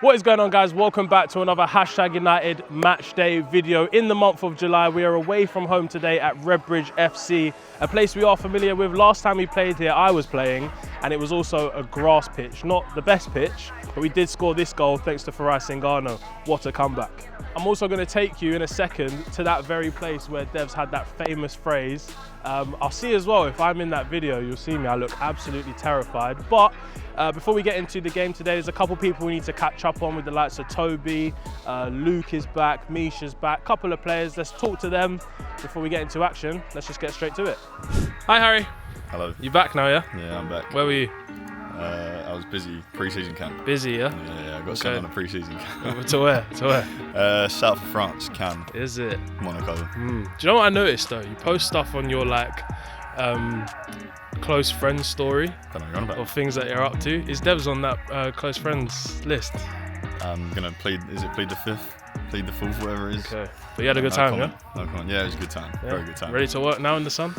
What is going on, guys? Welcome back to another #United match day video. In the month of July, we are away from home today at Redbridge FC, a place we are familiar with. Last time we played here, I was playing, and it was also a grass pitch. Not the best pitch, but we did score this goal thanks to Finalizing. What a comeback. I'm also going to take you in a second to that very place where Devs had that famous phrase. I'll see as well, if I'm in that video, you'll see me, I look absolutely terrified. But before we get into the game today, there's a couple people we need to catch up on with the likes of Toby, Luke is back, Misha's back, couple of players. Let's talk to them before we get into action. Let's just get straight to it. Hi Harry. Hello. You back now, yeah? Yeah, I'm back. Where were you? I was busy, pre-season camp. Busy, yeah? Yeah, I got sent on a pre-season camp. To where? To where? South of France, Cannes. Is it? Monaco. Do you know what I noticed though? You post stuff on your close friends story I don't know what you're on about. of things that you're up to. Is Devs on that close friends list? I'm going to plead the fifth? Plead the fourth, whatever it is. Okay. But you had a good time, yeah? No comment. Yeah, it was a good time. Yeah. Very good time. Ready to work now in the sun?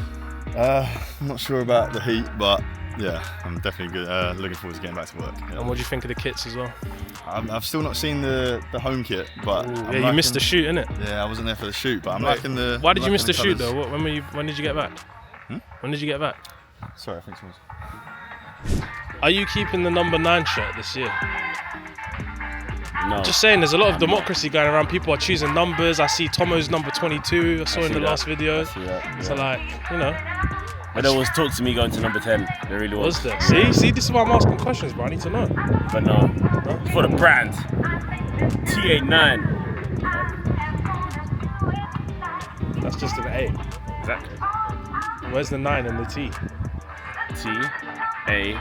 I'm not sure about the heat, but yeah, I'm definitely good. Looking forward to getting back to work. Yeah. And what do you think of the kits as well? I've still not seen the home kit, but yeah, you missed the shoot, innit? Yeah, I wasn't there for the shoot, but I'm liking the. Why did you miss the colours. shoot though? When did you get back? When did you get back? Sorry, I think so. Are you keeping the number 9 shirt this year? No. Just saying, there's a lot of democracy going around. People are choosing numbers. I see Tomo's number 22. I saw in the last video. I see that, yeah. So like, you know. But there was talk to me going to number 10. There really was. Was there? See, this is why I'm asking questions, bro. I need to know. But no. It's for the brand. T89. That's just an A. Exactly. Where's the 9 and the T? T-A. No.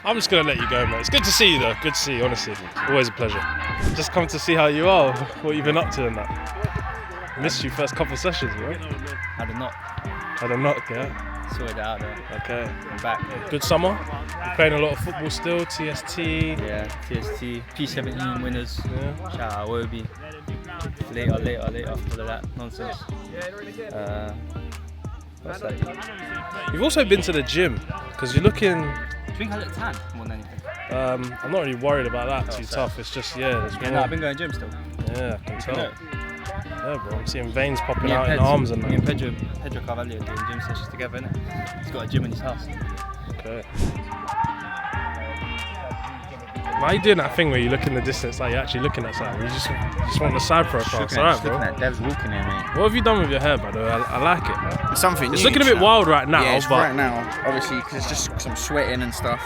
I'm just gonna let you go, mate. It's good to see you though. Good to see you, honestly. Always a pleasure. Just come to see how you are, what you've been up to and that. Missed you first couple of sessions, right? Had a knock. Had a knock, yeah? Sorted it out though. Okay. I'm back. Good summer? You're playing a lot of football still, TST? Yeah, TST, P17 winners. Yeah. Shout out Wobie. Later, all of that nonsense. What's that? You've also been to the gym, because you're looking... Do you think I look tan more than anything? I'm not really worried about that, too so- tough. It's just, there's Yeah, no, I've been going to gym still. Yeah, I can tell. know. Yeah, bro, I'm seeing veins popping Me out in and the arms and me and that. Pedro Carvalho doing gym sessions together, innit? He's got a gym in his house. Okay. Why are you doing that thing where you look in the distance like you're actually looking at something? You just want the side profile. It's alright, bro. Looking at Dev's walking here, mate. What have you done with your hair, brother? I like it, man. It's something It's new, looking a bit wild right now, yeah, it's but right now, obviously, because it's just because I'm sweating and stuff.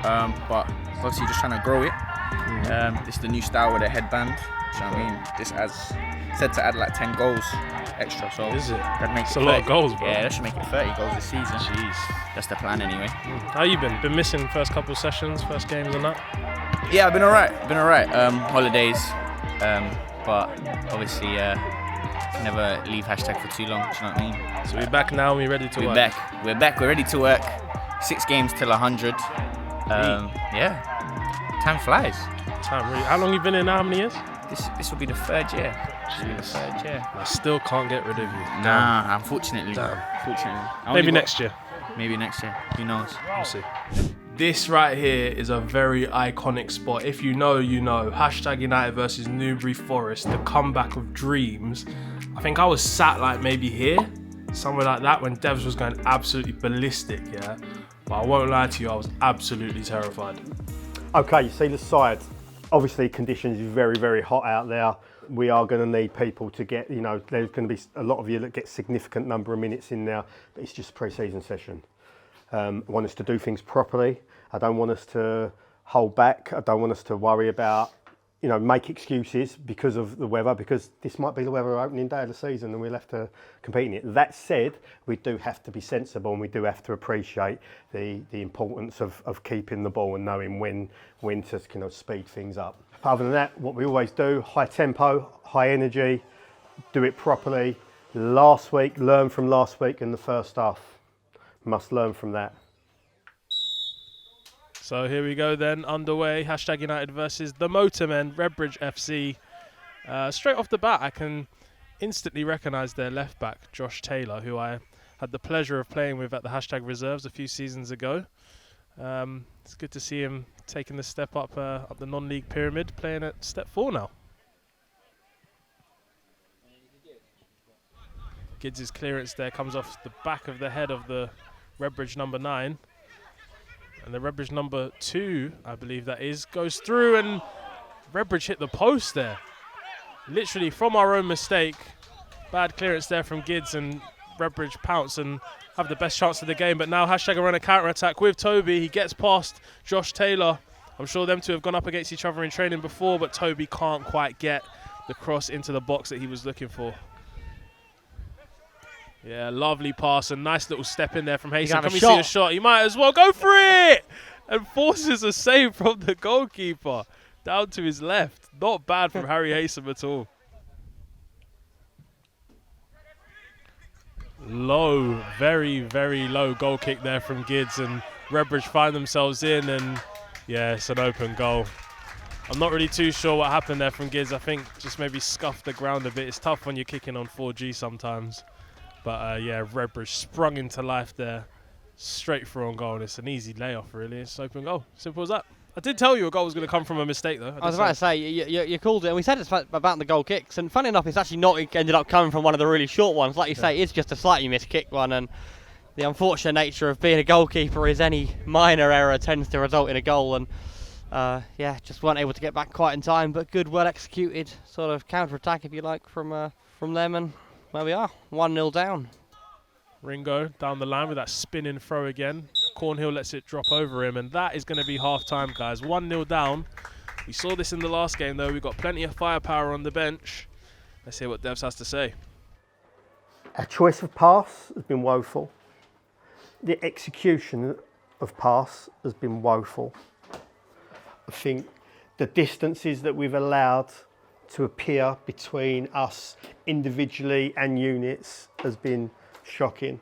But obviously, just trying to grow it. It's the new style with a headband. Do you know what I mean? This said to add like 10 goals extra. So is it? That'd make It's it a lot 30. of goals, bro. Yeah, that should make it 30 goals this season. Jeez. That's the plan anyway. How you been? Been missing first couple of sessions, first games and that? Yeah, I've been alright. Holidays. But obviously, never leave hashtag for too long. Do you know what I mean? So we're back now. We're ready to We're work. back. We're back. We're ready to work. 6 games till 100. Yeah. Time flies. Time really. How long you been in now? How many years? This will be the 3rd year. This will be the 3rd year. I still can't get rid of you. Nah, unfortunately. Damn. Only Maybe next year. Maybe next year. Who knows? We'll see. This right here is a very iconic spot. If you know, you know. #United versus Newbury Forest, the comeback of dreams. I think I was sat like maybe here, somewhere like that, when Devs was going absolutely ballistic, yeah? But I won't lie to you, I was absolutely terrified. Okay, you see the side. Obviously, conditions is very, very hot out there. We are going to need people to get, there's going to be a lot of you that get significant number of minutes in there, but it's just a pre-season session. I want us to do things properly. I don't want us to hold back. I don't want us to worry about, make excuses because of the weather, because this might be the weather opening day of the season and we'll have to compete in it. That said, we do have to be sensible and we do have to appreciate the importance of keeping the ball and knowing when to speed things up. Other than that, what we always do, high tempo, high energy, do it properly. Last week, learn from last week in the first half. Must learn from that. So here we go then, underway. #United versus the Motormen, Redbridge FC. Straight off the bat, I can instantly recognise their left back, Josh Taylor, who I had the pleasure of playing with at the #Reserves a few seasons ago. It's good to see him taking the step up the non-league pyramid, playing at step 4 now. Gids' clearance there comes off the back of the head of the Redbridge number 9. And the Redbridge number 2, I believe that is, goes through, and Redbridge hit the post there. Literally from our own mistake. Bad clearance there from Gids, and Redbridge pounce and have the best chance of the game. But now Hashtag are on a counter-attack with Toby. He gets past Josh Taylor. I'm sure them two have gone up against each other in training before, but Toby can't quite get the cross into the box that he was looking for. Yeah, lovely pass and nice little step in there from Hastings. Can we see a shot? He might as well go for it! And forces a save from the goalkeeper down to his left. Not bad from Harry Haysom at all. Low, very, very low goal kick there from Gids, and Redbridge find themselves in, and yeah, it's an open goal. I'm not really too sure what happened there from Gids. I think just maybe scuffed the ground a bit. It's tough when you're kicking on 4G sometimes. But yeah, Redbridge sprung into life there, straight through on goal, and it's an easy layoff really. It's an open goal, simple as that. I did tell you a goal was going to come from a mistake though. I was about to say, you called it, and we said it's about the goal kicks, and funny enough, it's actually not ended up coming from one of the really short ones. Like you say, it's just a slightly missed kick one, and the unfortunate nature of being a goalkeeper is any minor error tends to result in a goal, and yeah, just weren't able to get back quite in time, but good, well executed sort of counter-attack, if you like, from them, and there we are, 1-0 down. Ringo down the line with that spinning throw again. Cornhill lets it drop over him, and that is going to be half-time, guys. 1-0 down. We saw this in the last game, though. We've got plenty of firepower on the bench. Let's hear what Devs has to say. Our choice of pass has been woeful. The execution of pass has been woeful. I think the distances that we've allowed to appear between us individually and units has been shocking,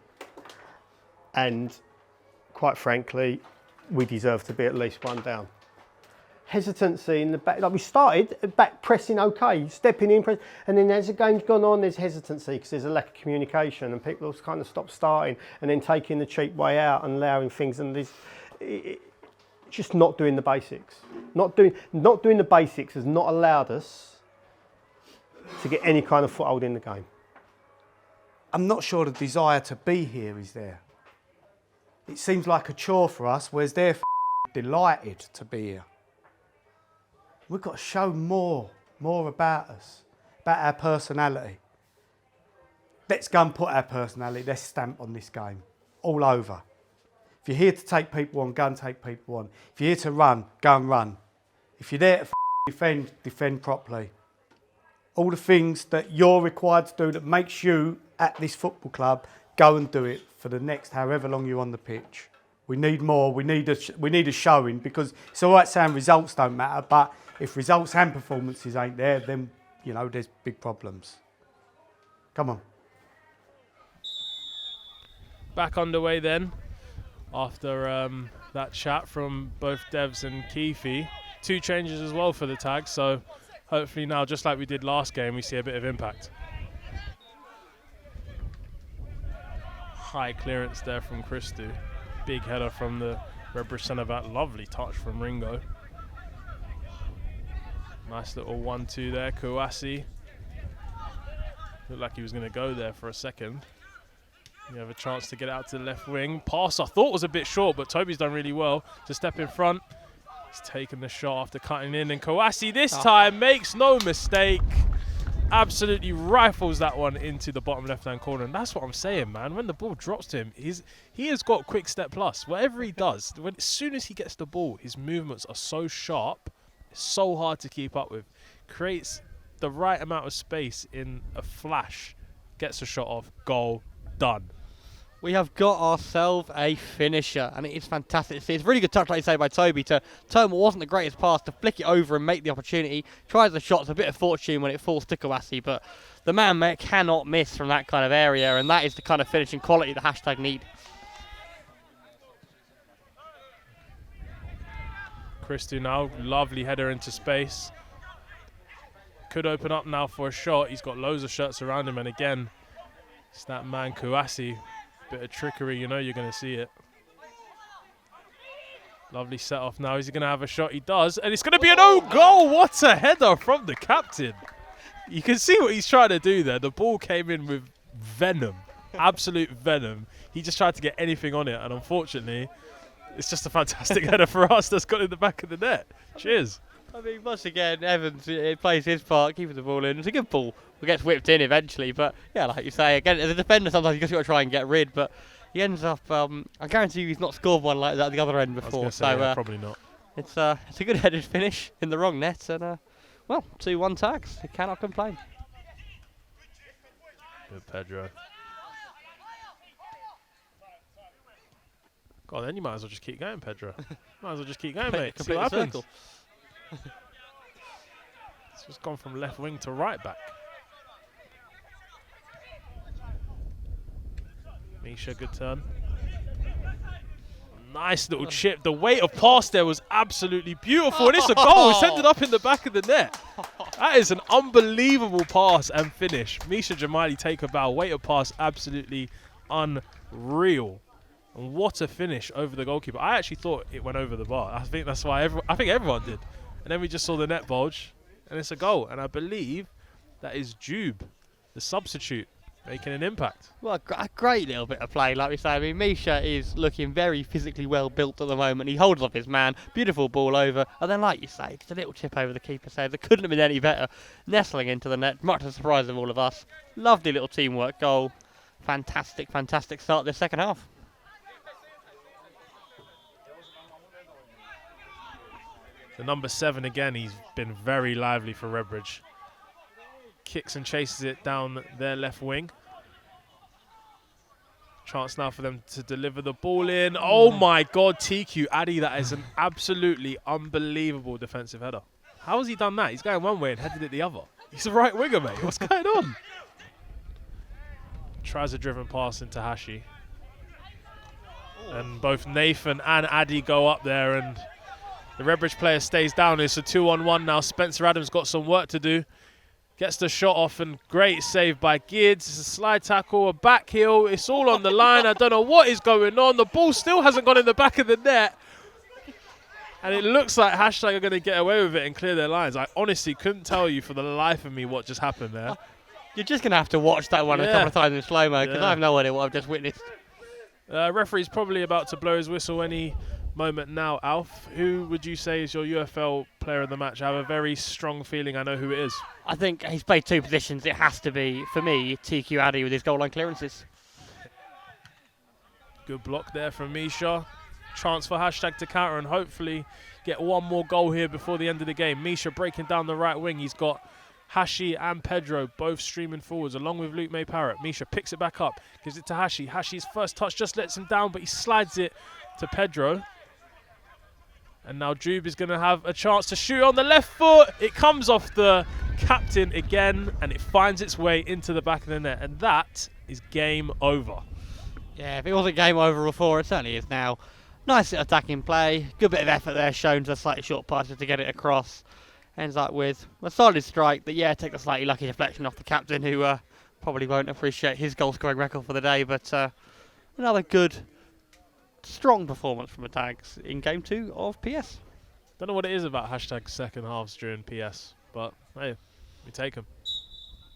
and quite frankly we deserve to be at least 1 down. Hesitancy in the back, like we started back pressing okay, stepping in, and then as the game's gone on there's hesitancy because there's a lack of communication and people kind of stop starting and then taking the cheap way out and allowing things, and this just not doing the basics. Not doing the basics has not allowed us to get any kind of foothold in the game. I'm not sure the desire to be here is there. It seems like a chore for us, whereas they're delighted to be here. We've got to show more about us, about our personality. Let's go and put our personality, let's stamp on this game, all over. If you're here to take people on, go and take people on. If you're here to run, go and run. If you're there to defend properly. All the things that you're required to do that makes you at this football club, go and do it for the next however long you're on the pitch. We need more. We need a showing, because it's all right saying results don't matter, but if results and performances ain't there, then you know there's big problems. Come on. Back underway then, after that chat from both Devs and Keefe. 2 changes as well for the tag, so hopefully now, just like we did last game, we see a bit of impact. High clearance there from Christou. Big header from the Redbridge centre-back. Lovely touch from Ringo. Nice little 1-2 there. Kouassi. Looked like he was going to go there for a second. You have a chance to get out to the left wing. Pass I thought was a bit short, but Toby's done really well to step in front. He's taken the shot after cutting in, and Kouassi this time makes no mistake. Absolutely rifles that one into the bottom left-hand corner, and that's what I'm saying, man. When the ball drops to him, he has got quick step plus. Whatever he does, as soon as he gets the ball, his movements are so sharp, it's so hard to keep up with. Creates the right amount of space in a flash, gets a shot off, goal, done. We have got ourselves a finisher, and it is fantastic to see. It's a really good touch, like you say, by Toby to turn what wasn't the greatest pass, to flick it over and make the opportunity. Tries the shot, it's a bit of fortune when it falls to Kouassi, but the man cannot miss from that kind of area, and that is the kind of finishing quality the hashtag need. Christou now, lovely header into space. Could open up now for a shot. He's got loads of shots around him, and again, it's that man Kouassi. Bit of trickery, you know you're going to see it. Lovely set off now. Is he going to have a shot? He does. And it's going to be an own goal. What a header from the captain. You can see what he's trying to do there. The ball came in with venom. Absolute venom. He just tried to get anything on it. And unfortunately, it's just a fantastic header for us that's got in the back of the net. Cheers. I mean, once again, Evans plays his part, keeping the ball in. It's a good ball. It gets whipped in eventually. But, yeah, like you say, again, as a defender, sometimes you just got to try and get rid. But he ends up, I guarantee you he's not scored one like that at the other end before. Probably not. It's a good headed finish in the wrong net. And, well, 2-1 tags. You cannot complain. Good Pedro. God, then you might as well just keep going, Pedro. Might as well just keep going, mate. See what happens. It's just gone from left wing to right back. Misha, good turn. Nice little chip. The weight of pass there was absolutely beautiful. And it's a goal. It's ended up in the back of the net. That is an unbelievable pass and finish. Misha Jamali take a bow. Weight of pass absolutely unreal. And what a finish over the goalkeeper. I actually thought it went over the bar. I think that's why I think everyone did. And then we just saw the net bulge. And it's a goal. And I believe that is Jube, the substitute, making an impact. Well, a great little bit of play, like we say. I mean, Misha is looking very physically well built at the moment. He holds off his man. Beautiful ball over. And then, like you say, just a little chip over the keeper's head. That couldn't have been any better. Nestling into the net. Much to the surprise of all of us. Lovely little teamwork goal. Fantastic, fantastic start this second half. The number 7 again, he's been very lively for Redbridge. Kicks and chases it down their left wing. Chance now for them to deliver the ball in. Oh my God, TQ Addy, that is an absolutely unbelievable defensive header. How has he done that? He's going one way and headed it the other. He's a right winger, mate. What's going on? Tries a driven pass into Hashi. And both Nathan and Addy go up there, and the Redbridge player stays down. It's a 2-on-1 now. Spencer Adams got some work to do. Gets the shot off, and great save by Gids. It's a slide tackle, a back heel. It's all on the line. I don't know what is going on. The ball still hasn't gone in the back of the net. And it looks like Hashtag are going to get away with it and clear their lines. I honestly couldn't tell you for the life of me what just happened there. You're just going to have to watch that one a couple of times in slow-mo, because I have no idea what I've just witnessed. Referee's probably about to blow his whistle any moment now. Alf, who would you say is your UFL player of the match? I have a very strong feeling I know who it is. I think he's played 2 positions. It has to be, for me, TQ Addy with his goal line clearances. Good block there from Misha. Chance for Hashtag to counter and hopefully get one more goal here before the end of the game. Misha breaking down the right wing. He's got Hashi and Pedro both streaming forwards along with Luke May Parrott. Misha picks it back up, gives it to Hashi. Hashi's first touch just lets him down, but he slides it to Pedro. And now Jube is going to have a chance to shoot on the left foot. It comes off the captain again, and it finds its way into the back of the net. And that is game over. Yeah, if it wasn't game over before, it certainly is now. Nice little attacking play. Good bit of effort there shown to a slightly short passer to get it across. Ends up with a solid strike that, yeah, takes a slightly lucky deflection off the captain, who probably won't appreciate his goal-scoring record for the day. But another good, strong performance from the Tags in Game 2 of PS. Don't know what it is about Hashtag second halves during PS, but hey, we take them.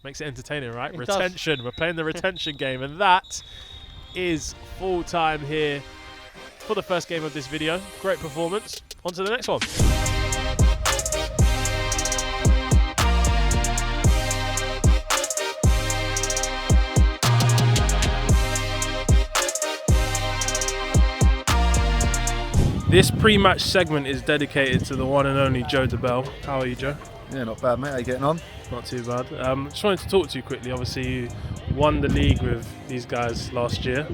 Makes it entertaining, right? It retention. Does. We're playing the retention game, and that is full time here for the first game of this video. Great performance. On to the next one. This pre-match segment is dedicated to the one and only Joe DeBell. How are you, Joe? Yeah, not bad, mate. How you getting on? Not too bad. Just wanted to talk to you quickly. Obviously, you won the league with these guys last year.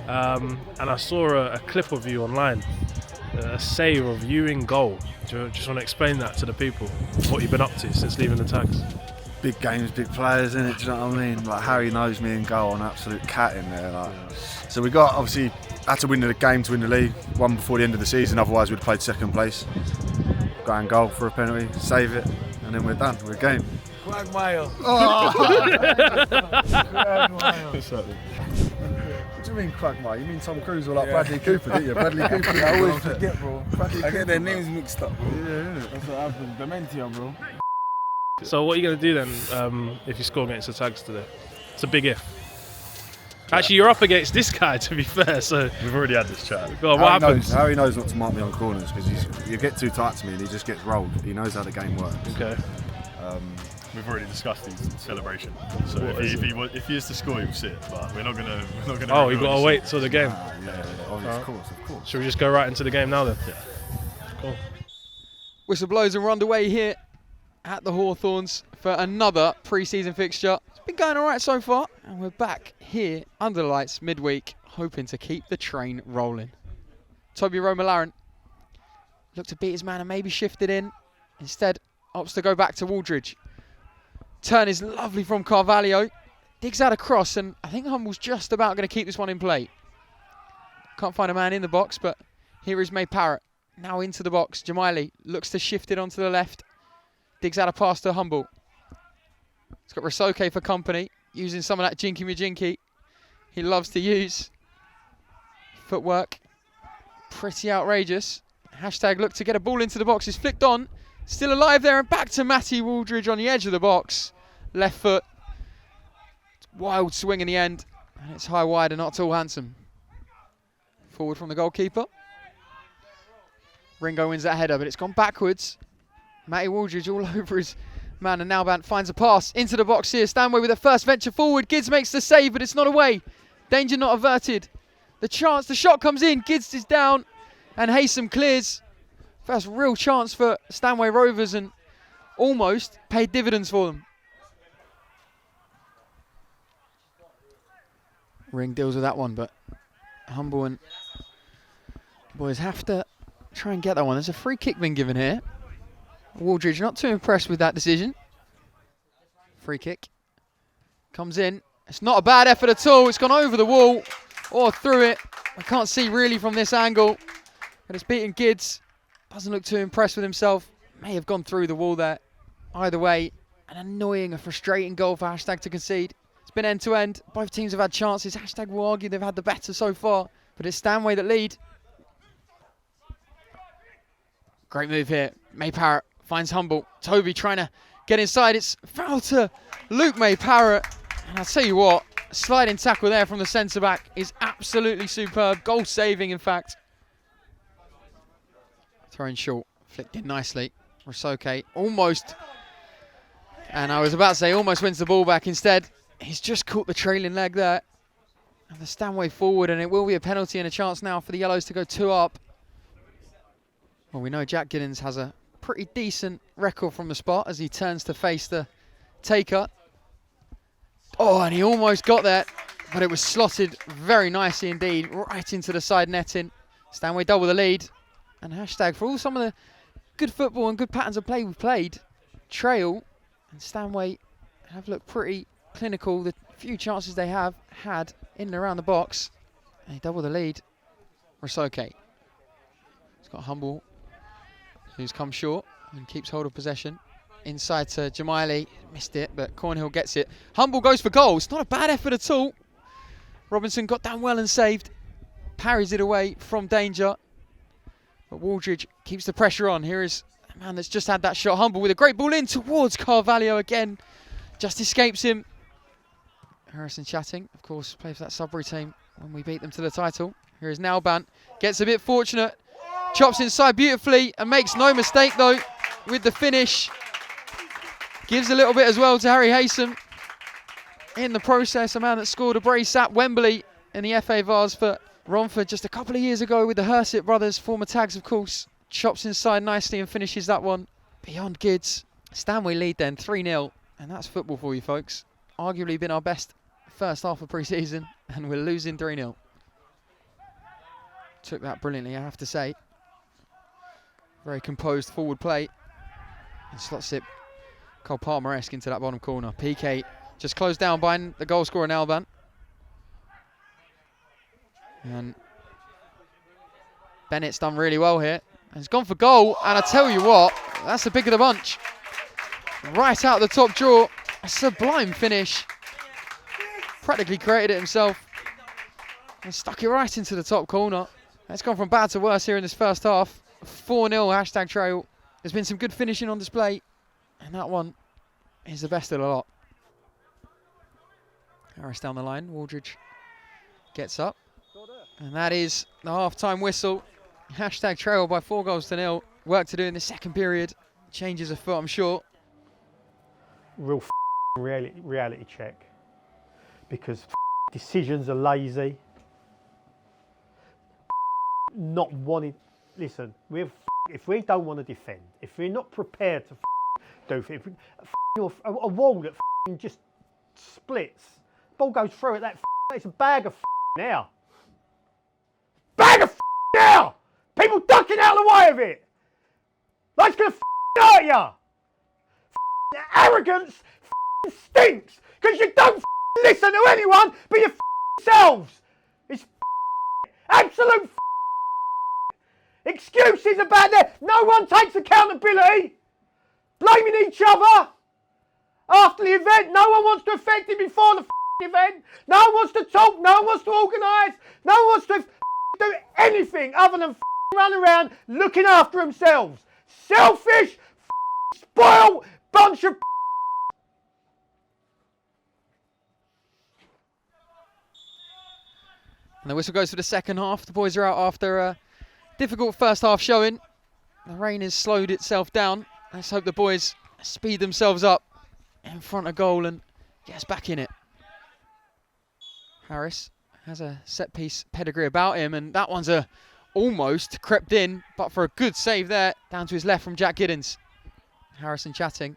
And I saw a clip of you online, a save of you in goal. Do you just want to explain that to the people, what you've been up to since leaving the Tags? Big games, big players, innit? Do you know what I mean? Like, Harry knows me in goal, an absolute cat in there. Like. So we got, obviously, had to win the game to win the league, one before the end of the season, otherwise we'd have played second place. Go and goal for a penalty, save it, and then we're done, we're game. Quagmire. do you mean Quagmire? You mean Tom Cruise or like Bradley Cooper, didn't you? Bradley Cooper. I always forget, bro. I get their names mixed up, bro. Yeah. That's what happened. Dementia, bro. So what are you going to do then if you score against the Tags today? It's a big if. Actually, you're up against this guy, to be fair. So We've already had this chat. go on, what happens? Harry knows not to mark me on corners because you get too tight to me and he just gets rolled. He knows how the game works. Okay. We've already discussed his celebration. So if he is to score, he'll sit. But we're not gonna. Oh, you've got to wait till the game. Of course. Should we just go right into the game now then? Yeah. Cool. Whistle blows and we're underway here at the Hawthorns for another pre-season fixture. It's been going all right so far, and we're back here under the lights midweek, hoping to keep the train rolling. Toby Romalaran looked to beat his man and maybe shifted in. Instead, opts to go back to Waldridge. Turn is lovely from Carvalho. Digs out a cross, and I think Humble's just about going to keep this one in play. Can't find a man in the box, but here is May Parrott. Now into the box. Jamaili looks to shift it onto the left. Digs out a pass to Humble. He's got Rasoke for company, using some of that jinky majinky he loves to use. Footwork, pretty outrageous. Hashtag look to get a ball into the box. Is flicked on, still alive there, and back to Matty Waldridge on the edge of the box. Left foot, wild swing in the end, and it's high wide and not at all handsome. Forward from the goalkeeper. Ringo wins that header, but it's gone backwards. Matty Waldridge all over his man, and Nalbant finds a pass into the box here. Stanway with the first venture forward. Gids makes the save, but it's not away. Danger not averted. The shot comes in. Gids is down, and Haysom clears. First real chance for Stanway Rovers, and almost paid dividends for them. Ring deals with that one, but Humble and boys have to try and get that one. There's a free kick being given here. Waldridge not too impressed with that decision. Free kick comes in. It's not a bad effort at all. It's gone over the wall or through it. I can't see really from this angle, but it's beaten Gids. Doesn't look too impressed with himself. May have gone through the wall there. Either way, an annoying, a frustrating goal for Hashtag to concede. It's been end to end. Both teams have had chances. Hashtag will argue they've had the better so far, but it's Stanway that lead. Great move here. May Parrott finds Humble. Toby trying to get inside. It's foul to Luke May Parrott. And I'll tell you what, sliding tackle there from the centre back is absolutely superb. Goal saving, in fact. Throwing short, flicked in nicely. Rasoke almost, and I was about to say almost wins the ball back. Instead, he's just caught the trailing leg there. And the Stanway forward, and it will be a penalty and a chance now for the Yellows to go 2 up. Well, we know Jack Giddens has a pretty decent record from the spot as he turns to face the taker. Oh, and he almost got that, but it was slotted very nicely indeed, right into the side netting. Stanway double the lead. And Hashtag, for all some of the good football and good patterns of play we've played, Trail and Stanway have looked pretty clinical. The few chances they have had in and around the box. And they double the lead. Rasoke. He's got Humble, who's come short and keeps hold of possession. Inside to Jamaili. Missed it, but Cornhill gets it. Humble goes for goal. It's not a bad effort at all. Robinson got down well and saved. Parries it away from danger. But Waldridge keeps the pressure on. Here is a man that's just had that shot. Humble with a great ball in towards Carvalho again. Just escapes him. Harrison Chatting, of course, plays for that Sudbury team when we beat them to the title. Here is Nalbant. Gets a bit fortunate. Chops inside beautifully and makes no mistake though with the finish. Gives a little bit as well to Harry Haysom. In the process, a man that scored a brace at Wembley in the FA Vars for Romford just a couple of years ago with the Hersett brothers, former Tags of course. Chops inside nicely and finishes that one beyond Gids. Stanway lead then 3-0, and that's football for you folks. Arguably been our best first half of pre-season, and we're losing 3-0. Took that brilliantly, I have to say. Very composed forward play. And slots it Cole Palmer-esque into that bottom corner. PK just closed down by the goal scorer Nalbant. And Bennett's done really well here. And he's gone for goal, and I tell you what, that's the pick of the bunch. Right out the top drawer, a sublime finish. Practically created it himself. and stuck it right into the top corner. It's gone from bad to worse here in this first half. 4-0 hashtag trail. There's been some good finishing on display, and that one is the best of the lot. Harris down the line, Waldridge gets up, and that is the half-time whistle. Hashtag trail by 4-0. Work to do in the second period. Changes of foot, I'm sure. Real reality check, because decisions are lazy. Not wanting. Listen, if we don't want to defend, if we're not prepared to do, if a wall that just splits, ball goes through it. It's a bag of now. Bag of now. People ducking out of the way of it. That's gonna hurt ya. Arrogance stinks because you don't listen to anyone but yourselves. It's absolute. Excuses about that. No one takes accountability. Blaming each other after the event. No one wants to affect it before the event. No one wants to talk. No one wants to organise. No one wants to do anything other than run around looking after themselves. Selfish, spoiled bunch of. And the whistle goes for the second half. The boys are out after a difficult first half showing. The rain has slowed itself down. Let's hope the boys speed themselves up in front of goal and get us back in it. Harris has a set piece pedigree about him, and that one's almost crept in, but for a good save there, down to his left from Jack Giddens. Harrison chatting,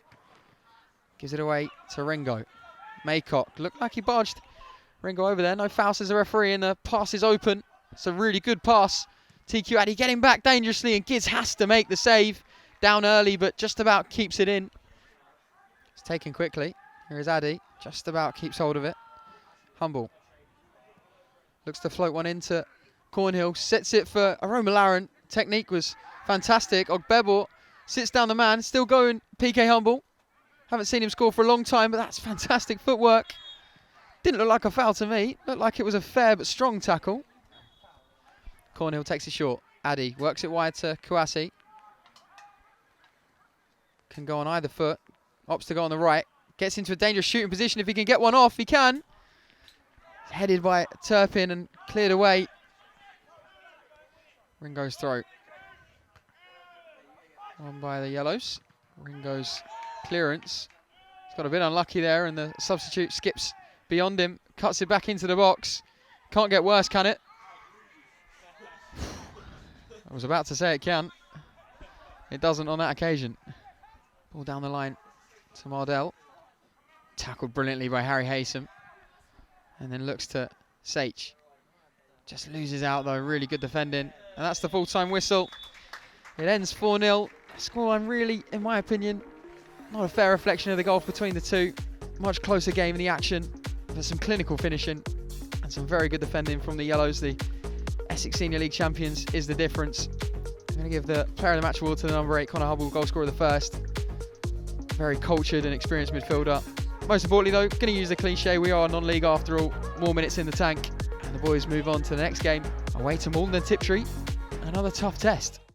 gives it away to Ringo. Maycock looked like he barged Ringo over there. No foul says the referee, and the pass is open. It's a really good pass. TQ Addy getting back dangerously, and Gids has to make the save. Down early, but just about keeps it in. It's taken quickly. Here is Addy, just about keeps hold of it. Humble looks to float one into Cornhill, sets it for Aroma Laren. Technique was fantastic. Ogbebo sits down the man, still going. PK Humble. Haven't seen him score for a long time, but that's fantastic footwork. Didn't look like a foul to me. Looked like it was a fair but strong tackle. Cornhill takes it short. Addy works it wide to Kouassi. Can go on either foot. Opts to go on the right. Gets into a dangerous shooting position. If he can get one off, he can. Headed by Turpin and cleared away. Ringo's throw. One by the Yellows. Ringo's clearance. He's got a bit unlucky there, and the substitute skips beyond him. Cuts it back into the box. Can't get worse, can it? I was about to say it can. It doesn't on that occasion. Ball down the line to Mardell. Tackled brilliantly by Harry Haysom. And then looks to Sage. Just loses out though, really good defending. And that's the full-time whistle. It ends 4-0. Scoreline really, in my opinion, not a fair reflection of the gulf between the two. Much closer game in the action, but some clinical finishing and some very good defending from the Yellows. The Essex Senior League champions is the difference. I'm going to give the player of the match award to the number 8, Connor Hubble, goal scorer of the first. Very cultured and experienced midfielder. Most importantly though, going to use the cliche, we are non-league after all. More minutes in the tank. And the boys move on to the next game. Away to Malden and Tiptree. Another tough test.